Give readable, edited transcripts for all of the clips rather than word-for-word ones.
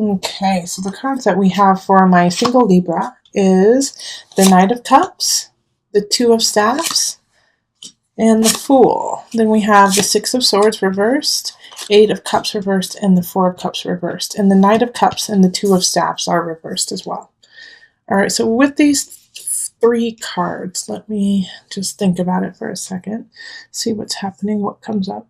Okay, so the cards that we have for my single Libra is the Knight of Cups, the Two of Staffs, and the Fool. Then we have the Six of Swords reversed, Eight of Cups reversed, and the Four of Cups reversed. And the Knight of Cups and the Two of Staffs are reversed as well. All right, so with these three cards, let me just think about it for a second, see what's happening, what comes up.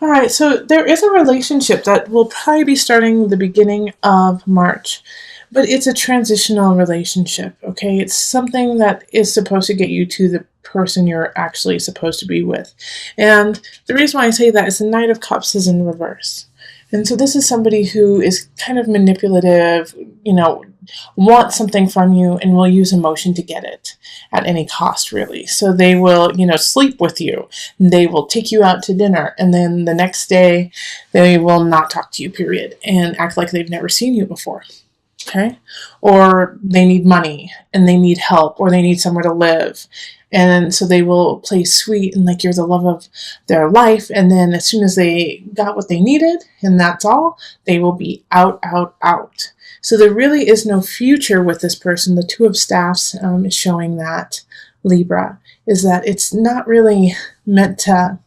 All right, so there is a relationship that will probably be starting the beginning of March, but it's a transitional relationship, okay? It's something that is supposed to get you to the person you're actually supposed to be with. And the reason why I say that is the Knight of Cups is in reverse. And so this is somebody who is kind of manipulative, wants something from you and will use emotion to get it at any cost, really. So they will, sleep with you. They will take you out to dinner. And then the next day, they will not talk to you, period, and act like they've never seen you before. Okay? Or they need money and they need help or they need somewhere to live. And so they will play sweet and like you're the love of their life. And then as soon as they got what they needed, and that's all, they will be out, out, out. So there really is no future with this person. The Two of Staffs is showing that, Libra, is that it's not really meant to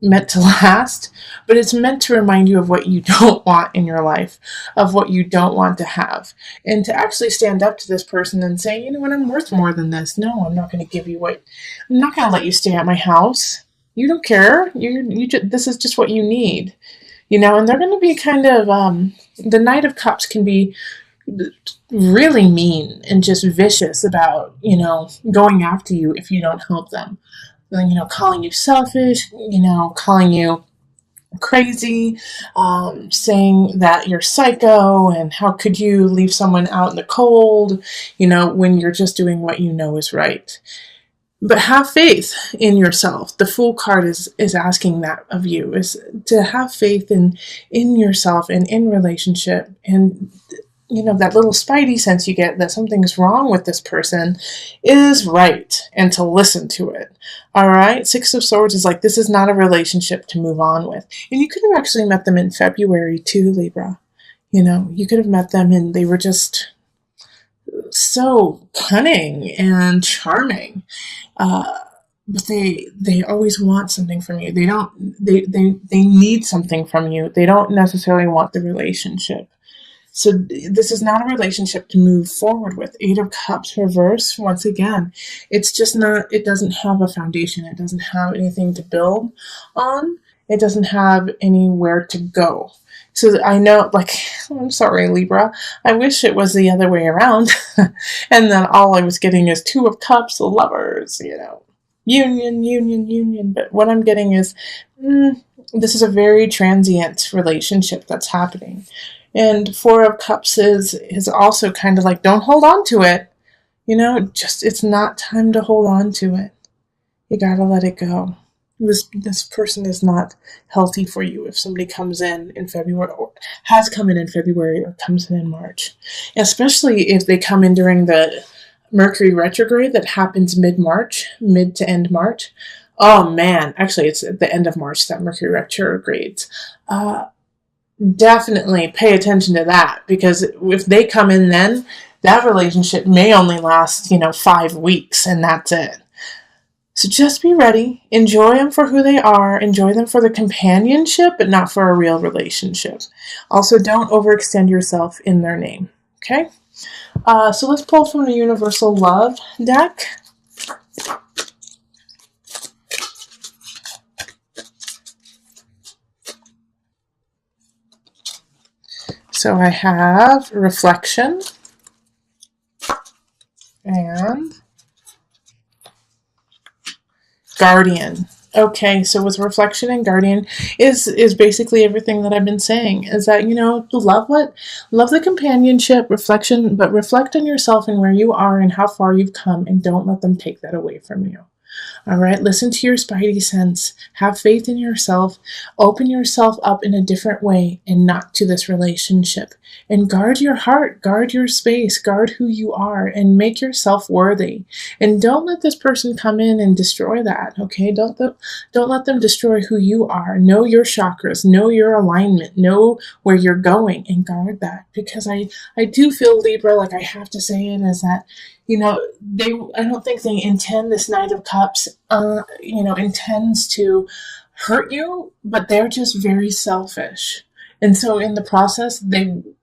last, but it's meant to remind you of what you don't want in your life, of what you don't want to have, and to actually stand up to this person and say, you know what, I'm worth more than this. No, I'm not going to give you I'm not going to let you stay at my house. You don't care. This is just what you need, and they're going to be kind of, the Knight of Cups can be really mean and just vicious about, going after you if you don't help them. Calling you selfish, calling you crazy, saying that you're psycho and how could you leave someone out in the cold, when you're just doing what you know is right. But have faith in yourself. The Fool card is asking that of you, is to have faith in yourself and in relationship, and that little spidey sense you get that something's wrong with this person is right, and to listen to it. All right. Six of Swords is like, this is not a relationship to move on with. And you could have actually met them in February too, Libra. You could have met them and they were just so cunning and charming. But they always want something from you. They need something from you. They don't necessarily want the relationship. So this is not a relationship to move forward with. Eight of Cups reverse, once again, it's just not, it doesn't have a foundation. It doesn't have anything to build on. It doesn't have anywhere to go. So I know, I'm sorry, Libra, I wish it was the other way around. And then all I was getting is Two of Cups, Lovers, union. But what I'm getting is, this is a very transient relationship that's happening. And Four of Cups is also kind of like, don't hold on to it. It's not time to hold on to it. You gotta let it go. This person is not healthy for you if somebody comes in February, or has come in February, or comes in March. Especially if they come in during the Mercury retrograde that happens mid-March, mid to end March. Oh man, actually it's at the end of March that Mercury retrogrades. Definitely pay attention to that, because if they come in then, that relationship may only last, 5 weeks, and that's it. So just be ready. Enjoy them for who they are. Enjoy them for the companionship, but not for a real relationship. Also, don't overextend yourself in their name. Okay? So let's pull from the Universal Love deck. So I have Reflection and Guardian. Okay, so with Reflection and Guardian is basically everything that I've been saying, is that, love the companionship, reflection, but reflect on yourself and where you are and how far you've come, and don't let them take that away from you. All right, listen to your spidey sense. Have faith in yourself. Open yourself up in a different way and not to this relationship. And guard your heart, guard your space, guard who you are, and make yourself worthy. And don't let this person come in and destroy that, okay? Don't let them destroy who you are. Know your chakras, know your alignment, know where you're going, and guard that. Because I do feel, Libra, like I have to say it, is that I don't think they intend this Knight of Cups, intends to hurt you, but they're just very selfish. And so in the process,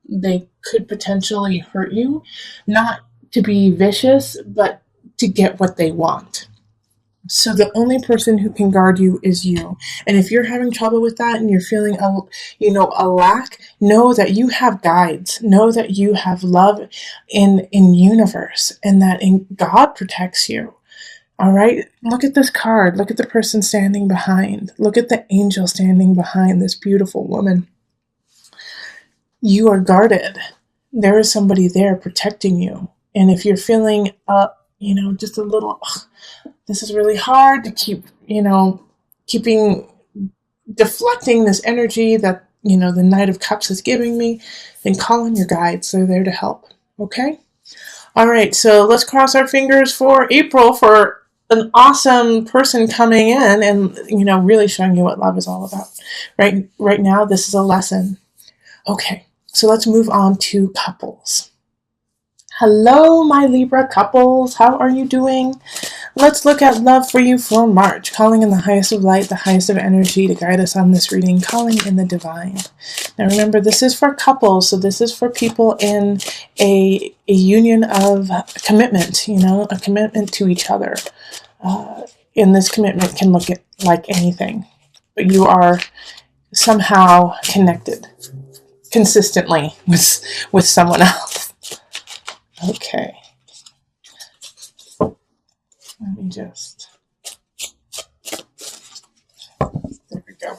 they could potentially hurt you, not to be vicious, but to get what they want. So the only person who can guard you is you. And if you're having trouble with that and you're feeling a lack, know that you have guides. Know that you have love in universe, and that God protects you. All right? Look at this card. Look at the person standing behind. Look at the angel standing behind this beautiful woman. You are guarded. There is somebody there protecting you. And if you're feeling just a little, this is really hard to keep, deflecting this energy that, the Knight of Cups is giving me, then call on your guides. They're there to help. Okay? All right, so let's cross our fingers for April for an awesome person coming in and, really showing you what love is all about. Right now, this is a lesson. Okay, so let's move on to couples. Hello, my Libra couples. How are you doing? Let's look at love for you for March. Calling in the highest of light, the highest of energy to guide us on this reading. Calling in the divine. Now remember, this is for couples. So this is for people in a union of commitment, a commitment to each other. And this commitment can look like anything. But you are somehow connected consistently with someone else. Okay. Let me just. There we go.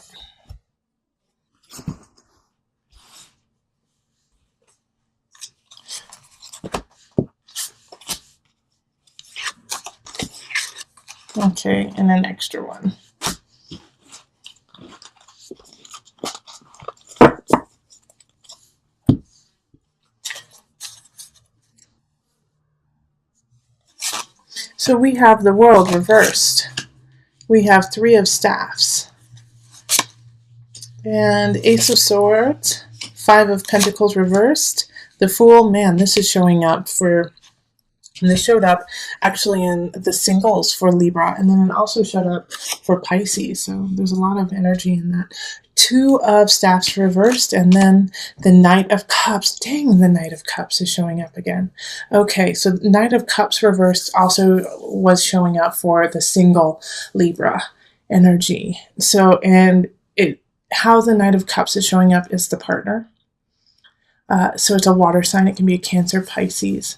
Okay, and an extra one. So we have the World reversed. We have Three of Staffs. And Ace of Swords. Five of Pentacles reversed. The Fool, man, this is showing up for... And this showed up actually in the singles for Libra. And then it also showed up for Pisces. So there's a lot of energy in that. Two of Staffs reversed, and then the Knight of Cups. Dang, the Knight of Cups is showing up again. Okay, so Knight of Cups reversed also was showing up for the single Libra energy. So, how the Knight of Cups is showing up is the partner. So it's a water sign. It can be a Cancer, Pisces,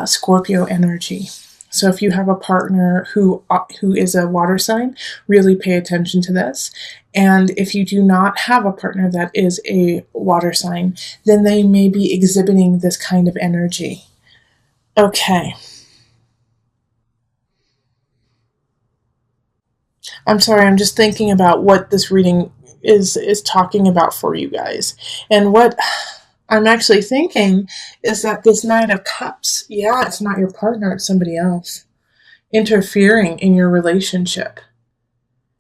Scorpio energy. So if you have a partner who is a water sign, really pay attention to this. And if you do not have a partner that is a water sign, then they may be exhibiting this kind of energy. Okay. I'm sorry, I'm just thinking about what this reading is talking about for you guys. And what I'm actually thinking is that this Knight of Cups, yeah, it's not your partner, it's somebody else interfering in your relationship.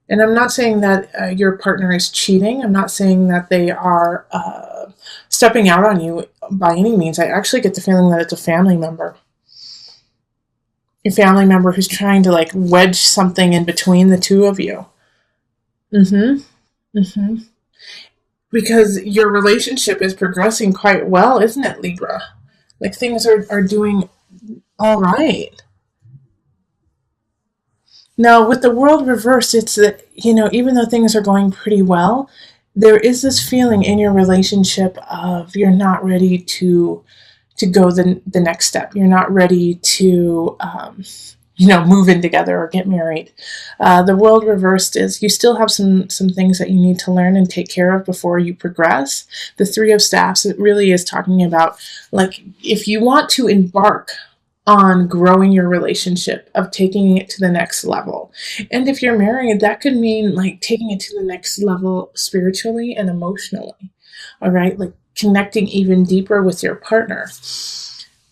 And I'm not saying that your partner is cheating. I'm not saying that they are stepping out on you by any means. I actually get the feeling that it's a family member. A family member who's trying to wedge something in between the two of you. Because your relationship is progressing quite well, isn't it, Libra? Things are doing all right. Now, with the World reversed, it's that, even though things are going pretty well, there is this feeling in your relationship of you're not ready to go the next step. You're not ready to, move in together or get married. The World reversed is you still have some things that you need to learn and take care of before you progress. The Three of Staffs, it really is talking about, if you want to embark on growing your relationship, of taking it to the next level. And if you're married, that could mean like taking it to the next level spiritually and emotionally. All right, like connecting even deeper with your partner.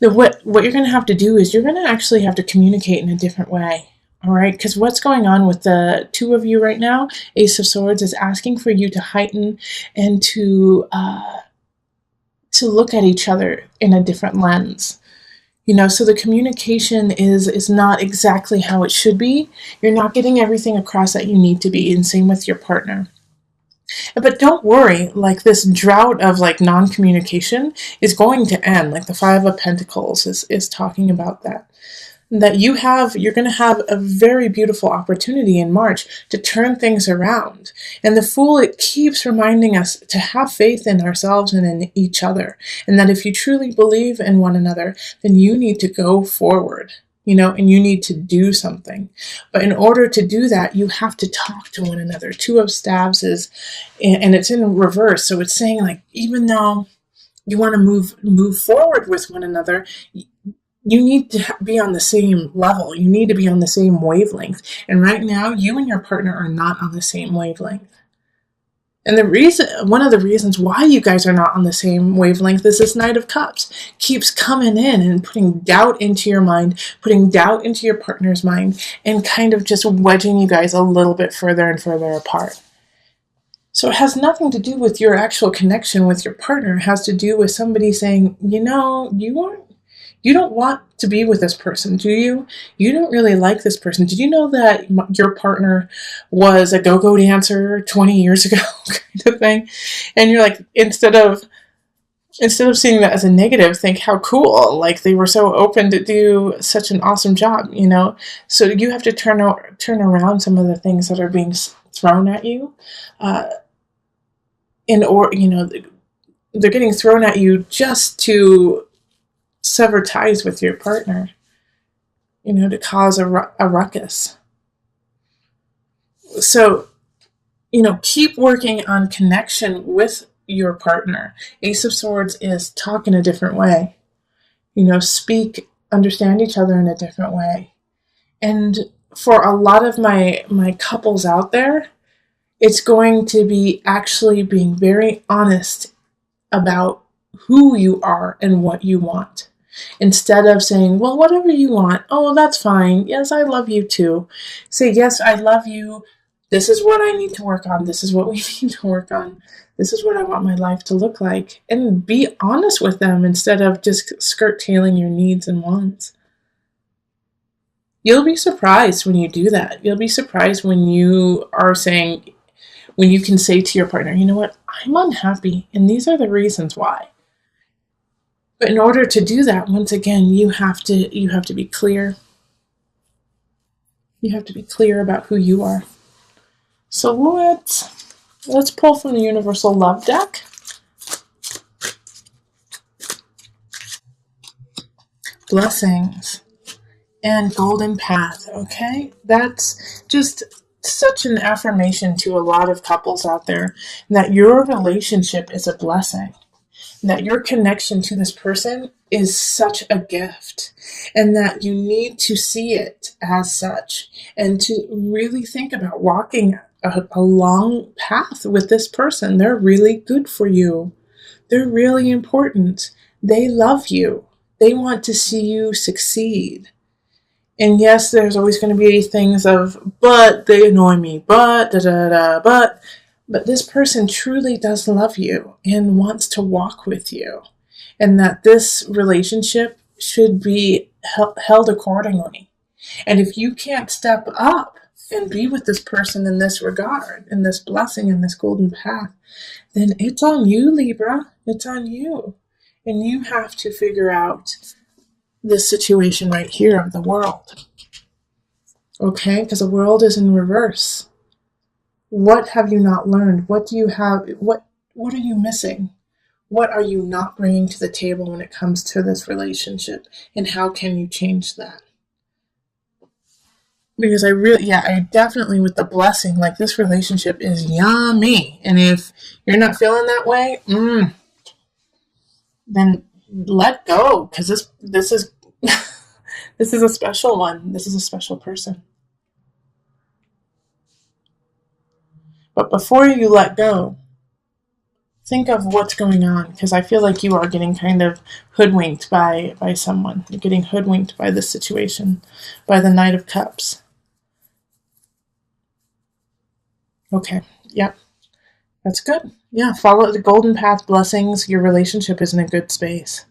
What you're going to have to do is you're going to actually have to communicate in a different way. All right, because what's going on with the two of you right now, Ace of Swords, is asking for you to heighten and to look at each other in a different lens. So the communication is not exactly how it should be. You're not getting everything across that you need to be, and same with your partner. But don't worry, like this drought of like non-communication is going to end. Like the Five of Pentacles is talking about that. That you're going to have a very beautiful opportunity in March to turn things around. And the Fool, it keeps reminding us to have faith in ourselves and in each other. And that if you truly believe in one another, then you need to go forward, and you need to do something. But in order to do that, you have to talk to one another. Two of Staves and it's in reverse. So it's saying like, even though you want to move forward with one another, you need to be on the same level. You need to be on the same wavelength. And right now, you and your partner are not on the same wavelength. And one of the reasons why you guys are not on the same wavelength is this Knight of Cups keeps coming in and putting doubt into your mind, putting doubt into your partner's mind, and kind of just wedging you guys a little bit further and further apart. So it has nothing to do with your actual connection with your partner. It has to do with somebody saying, you don't want to be with this person, do you? You don't really like this person. Did you know that your partner was a go-go dancer 20 years ago, kind of thing? And you're like, instead of seeing that as a negative, think how cool. Like they were so open to do such an awesome job, So you have to turn around some of the things that are being thrown at you, they're getting thrown at you just to sever ties with your partner, to cause a ruckus. So, keep working on connection with your partner. Ace of Swords is talk in a different way. Speak, understand each other in a different way. And for a lot of my couples out there, it's going to be actually being very honest about who you are and what you want. Instead of saying, well, whatever you want. Oh, that's fine. Yes, I love you too. Say, yes, I love you. This is what I need to work on. This is what we need to work on. This is what I want my life to look like. And be honest with them instead of just skirt-tailing your needs and wants. You'll be surprised when you do that. You'll be surprised when you can say to your partner, you know what, I'm unhappy, and these are the reasons why. But in order to do that, once again, you have to be clear. You have to be clear about who you are. So let's pull from the Universal Love deck. Blessings and Golden Path, okay? That's just such an affirmation to a lot of couples out there that your relationship is a blessing. That your connection to this person is such a gift, and that you need to see it as such, and to really think about walking a long path with this person. They're really good for you. They're really important. They love you. They want to see you succeed. And yes, there's always going to be things of, but they annoy me, but But this person truly does love you and wants to walk with you. And that this relationship should be held accordingly. And if you can't step up and be with this person in this regard, in this blessing, in this golden path, then it's on you, Libra. It's on you. And you have to figure out this situation right here of the world. Okay? Because the world is in reverse. What have you not learned? What do you have? What are you missing? What are you not bringing to the table when it comes to this relationship? And how can you change that? Because I definitely, with the blessing, like this relationship is yummy. And if you're not feeling that way, then let go. Because this is, This is a special one. This is a special person. But before you let go, think of what's going on, because I feel like you are getting kind of hoodwinked by someone. You're getting hoodwinked by this situation, by the Knight of Cups. Okay, yep, that's good. Yeah, follow the golden path. Blessings. Your relationship is in a good space.